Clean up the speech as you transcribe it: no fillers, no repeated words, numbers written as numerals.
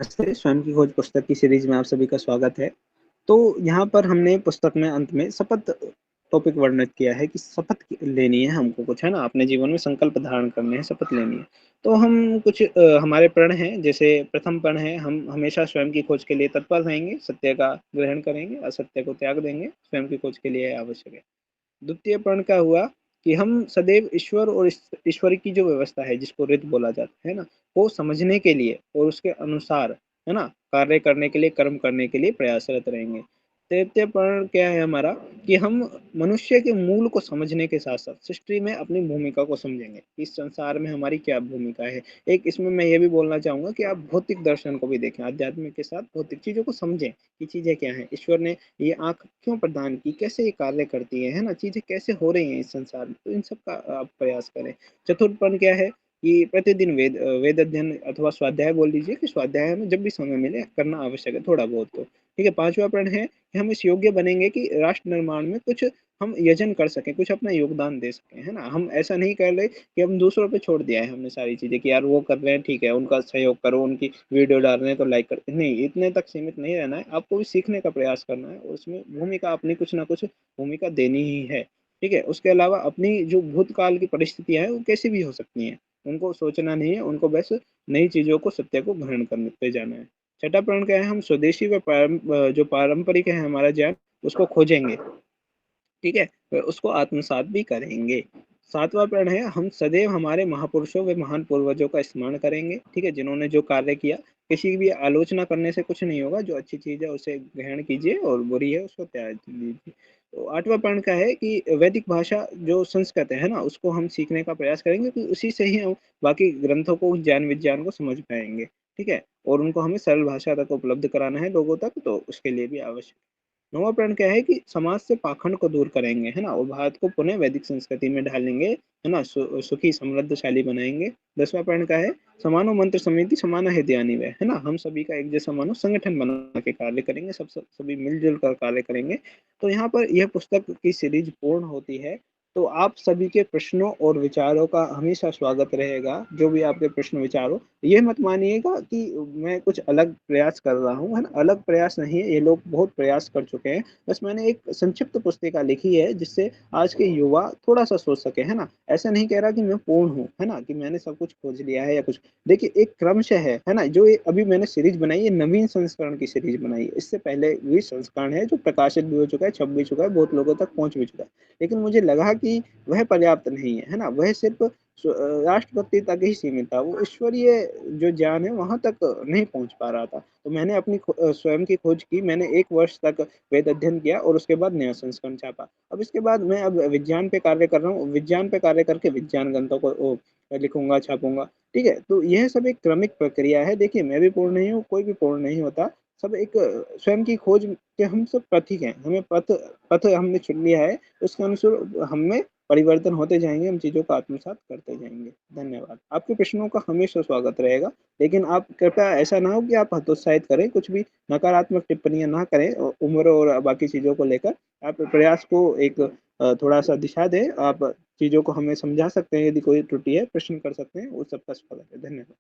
नमस्ते, स्वयं की खोज पुस्तक की सीरीज में आप सभी का स्वागत है। तो यहाँ पर हमने पुस्तक में अंत में शपथ टॉपिक वर्णित किया है कि शपथ लेनी है हमको कुछ, है ना? अपने जीवन में संकल्प धारण करने हैं, शपथ लेनी है। तो हम कुछ हमारे प्रण हैं, जैसे प्रथम प्रण है, हम हमेशा स्वयं की खोज के लिए तत्पर रहेंगे, सत्य का ग्रहण करेंगे, असत्य को त्याग देंगे, स्वयं की खोज के लिए आवश्यक है। द्वितीय प्रण क्या हुआ कि हम सदैव ईश्वर और ईश्वर की जो व्यवस्था है जिसको रित बोला जाता है ना, वो समझने के लिए और उसके अनुसार, है ना, कार्य करने के लिए, कर्म करने के लिए प्रयासरत रहेंगे। तृतीय प्रण क्या है हमारा कि हम मनुष्य के मूल को समझने के साथ साथ सृष्टि में अपनी भूमिका को समझेंगे, इस संसार में हमारी क्या भूमिका है। एक इसमें मैं ये भी बोलना चाहूंगा कि आप भौतिक दर्शन को भी देखें, आध्यात्म के साथ भौतिक चीजों को समझें कि चीजें क्या है, ईश्वर ने ये आँख क्यों प्रदान की, कैसे ये कार्य करती है ना? चीज़ें कैसे हो रही हैं इस संसार में, तो इन सब का आप प्रयास करें। चतुर्थ पन क्या है कि प्रतिदिन वेद अध्ययन अथवा स्वाध्याय बोल लीजिए कि स्वाध्याय हमें जब भी समय मिले करना आवश्यक है, थोड़ा बहुत तो। ठीक है, 5वां प्रण है कि हम इस योग्य बनेंगे कि राष्ट्र निर्माण में कुछ हम यजन कर सकें, कुछ अपना योगदान दे सकें, है ना? हम ऐसा नहीं कर रहे कि हम दूसरों पे छोड़ दिया है हमने सारी चीज़ें कि यार वो कर रहे हैं ठीक है, उनका सहयोग करो, उनकी वीडियो डाल रहे हैं तो लाइक कर नहीं, इतने तक सीमित नहीं रहना है, आपको भी सीखने का प्रयास करना है और उसमें भूमिका अपनी कुछ ना कुछ भूमिका देनी ही है, ठीक है? उसके अलावा अपनी जो भूतकाल की परिस्थितियाँ हैं, वो कैसी भी हो सकती हैं, उनको सोचना नहीं है, उनको बस नई चीज़ों को, सत्य को ग्रहण करते जाना है। छठा प्रण क्या है, हम स्वदेशी व जो पारंपरिक है हमारा ज्ञान, उसको खोजेंगे, ठीक है? उसको आत्मसात भी करेंगे। 7वां प्रण है हम सदैव हमारे महापुरुषों व महान पूर्वजों का स्मरण करेंगे, ठीक है? जिन्होंने जो कार्य किया, किसी की भी आलोचना करने से कुछ नहीं होगा, जो अच्छी चीज़ है उसे ग्रहण कीजिए और बुरी है उसको त्याग दीजिए। तो 8वां प्रण क्या है कि वैदिक भाषा जो संस्कृत है ना, उसको हम सीखने का प्रयास करेंगे कि उसी से ही हम बाकी ग्रंथों को, ज्ञान विज्ञान को समझ पाएँगे, ठीक है? और उनको हमें सरल भाषा तक उपलब्ध कराना है लोगों तक, तो उसके लिए भी आवश्यक। नौवां प्रण क्या है कि समाज से पाखंड को दूर करेंगे, है ना? और भारत को पुनः वैदिक संस्कृति में ढालेंगे, है ना? सुखी समृद्धशाली बनाएँगे। 10वां प्रण क्या है? समानो मंत्र समिति समाना हृदयानि वै, है ना? हम सभी का एक जैसा मानो संगठन बना के कार्य करेंगे, सभी मिल-जुल कर कार्य करेंगे। तो यहाँ पर यह पुस्तक की सीरीज़ पूर्ण होती है। तो आप सभी के प्रश्नों और विचारों का हमेशा स्वागत रहेगा, जो भी आपके प्रश्न विचार हो। ये मत मानिएगा कि मैं कुछ अलग प्रयास कर रहा हूँ, है ना? अलग प्रयास नहीं है, ये लोग बहुत प्रयास कर चुके हैं। बस मैंने एक संक्षिप्त पुस्तिका लिखी है, जिससे आज के युवा थोड़ा-सा सोच सके, है ना? ऐसा नहीं कह रहा कि मैं पूर्ण हूँ, है ना? कि मैंने सब कुछ खोज लिया है या कुछ। देखिए, एक क्रमशः है ना? जो ये अभी मैंने सीरीज़ बनाई है, नवीन संस्करण की सीरीज़ बनाई है। इससे पहले भी संस्करण है, जो प्रकाशित भी हो चुका है, छप भी चुका है, बहुत लोगों तक पहुँच भी चुका है। लेकिन मुझे लगा कि वह पर्याप्त नहीं है ना? वह सिर्फ़ राष्ट्रभक्ति तक ही सीमित था। वो ईश्वरीय जो ज्ञान है वहाँ तक नहीं पहुँच पा रहा था। तो मैंने अपनी स्वयं की खोज की, मैंने 1 वर्ष तक वेद अध्ययन किया और उसके बाद नया संस्करण छापा। अब इसके बाद मैं अब विज्ञान पे कार्य कर रहा हूँ, विज्ञान पे कार्य करके विज्ञान ग्रंथों को लिखूँगा, छापूँगा, ठीक है? तो यह सब एक क्रमिक प्रक्रिया है। देखिए, मैं भी पूर्ण नहीं हूँ, कोई भी पूर्ण नहीं होता। सब एक स्वयं की खोज के हम सब पथिक हैं। हमें पथ पथ हमने चुन लिया है, उसके अनुसार हम में परिवर्तन होते जाएँगे, हम चीज़ों को आत्मसात करते जाएँगे। धन्यवाद। आपके प्रश्नों का हमेशा स्वागत रहेगा, लेकिन आप कृपया ऐसा ना हो कि आप हतोत्साहित करें, कुछ भी नकारात्मक टिप्पणियाँ ना करें उम्र और बाकी चीज़ों को लेकर। आप प्रयास को एक थोड़ा-सा दिशा दें, आप चीज़ों को हमें समझा सकते हैं, यदि कोई त्रुटि है, प्रश्न कर सकते हैं, वो सबका स्वागत है। धन्यवाद।